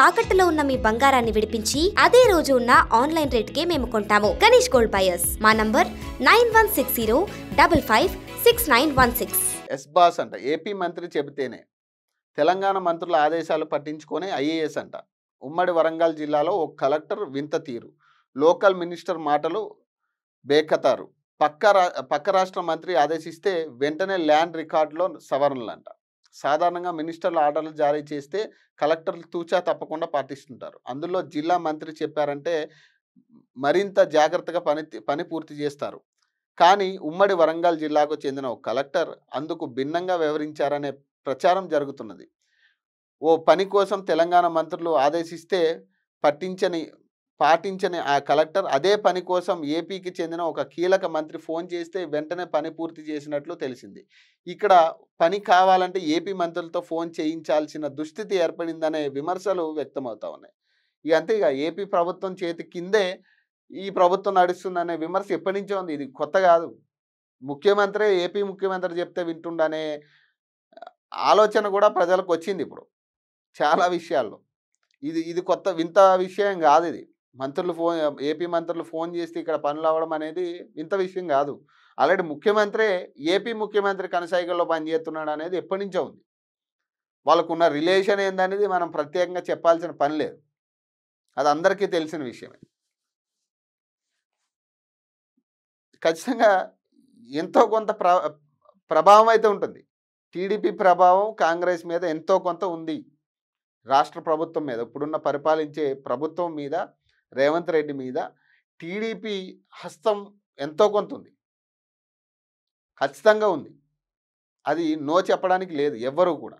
తాకట్టులో ఉన్న మీ బంగారాన్ని విడిపించి అదే రోజు ఉన్న ఆన్లైన్ రేటుకే మేము కొంటాము. Ganesh gold buyers. మా నంబర్ 9160556916. ఎస్ బాస్ అంట. ఏపీ మంత్రి చెబితేనే తెలంగాణ మంత్రుల ఆదేశాలు పట్టించుకొని ఐఏఎస్ అంట. ఉమ్మడి వరంగల్ జిల్లాలో ఓ కలెక్టర్ వింత తీరు. లోకల్ మినిస్టర్ మాటలు బేఖతారు. పక్క రాష్ట్ర మంత్రి ఆదేశిస్తే వెంటనే ల్యాండ్ రికార్డులో సవరణలంట. సాధారణంగా మినిస్టర్లు ఆర్డర్లు జారీ చేస్తే కలెక్టర్లు తూచా తప్పకుండా పాటిస్తుంటారు. అందులో జిల్లా మంత్రి చెప్పారంటే మరింత జాగ్రత్తగా పని పూర్తి చేస్తారు. కానీ ఉమ్మడి వరంగల్ జిల్లాకు చెందిన ఒక కలెక్టర్ అందుకు భిన్నంగా వ్యవహరించారనే ప్రచారం జరుగుతున్నది. ఓ పని కోసం తెలంగాణ మంత్రులు ఆదేశిస్తే పాటించని ఆ కలెక్టర్ అదే పని కోసం ఏపీకి చెందిన ఒక కీలక మంత్రి ఫోన్ చేస్తే వెంటనే పని పూర్తి చేసినట్లు తెలిసింది. ఇక్కడ పని కావాలంటే ఏపీ మంత్రులతో ఫోన్ చేయించాల్సిన దుస్థితి ఏర్పడిందనే విమర్శలు వ్యక్తమవుతా ఉన్నాయి. ఇక అంతే, ఇక ఏపీ ప్రభుత్వం చేతి కిందే ఈ ప్రభుత్వం నడుస్తుందనే విమర్శ ఎప్పటి నుంచో ఉంది. ఇది కొత్త కాదు. ఏపీ ముఖ్యమంత్రి చెప్తే వింటుండనే ఆలోచన కూడా ప్రజలకు వచ్చింది ఇప్పుడు చాలా విషయాల్లో. ఇది కొత్త వింత విషయం కాదు. ఇది ఏపీ మంత్రులు ఫోన్ చేస్తే ఇక్కడ పనులు అవ్వడం అనేది వింత విషయం కాదు. ఆల్రెడీ ఏపీ ముఖ్యమంత్రి కనసాయికల్లో పనిచేస్తున్నాడు అనేది ఎప్పటి నుంచో ఉంది. వాళ్ళకున్న రిలేషన్ ఏందనేది మనం ప్రత్యేకంగా చెప్పాల్సిన పని లేదు. అది అందరికీ తెలిసిన విషయమే. ఖచ్చితంగా ఎంతో కొంత ప్రభావం అయితే ఉంటుంది. టీడీపీ ప్రభావం కాంగ్రెస్ మీద ఎంతో కొంత ఉంది. రాష్ట్ర ప్రభుత్వం మీద, ఇప్పుడున్న పరిపాలించే ప్రభుత్వం మీద, రేవంత్ రెడ్డి మీద టీడీపీ హస్తం ఎంతో కొంత ఉంది. ఖచ్చితంగా ఉంది. అది నో చెప్పడానికి లేదు ఎవ్వరూ కూడా.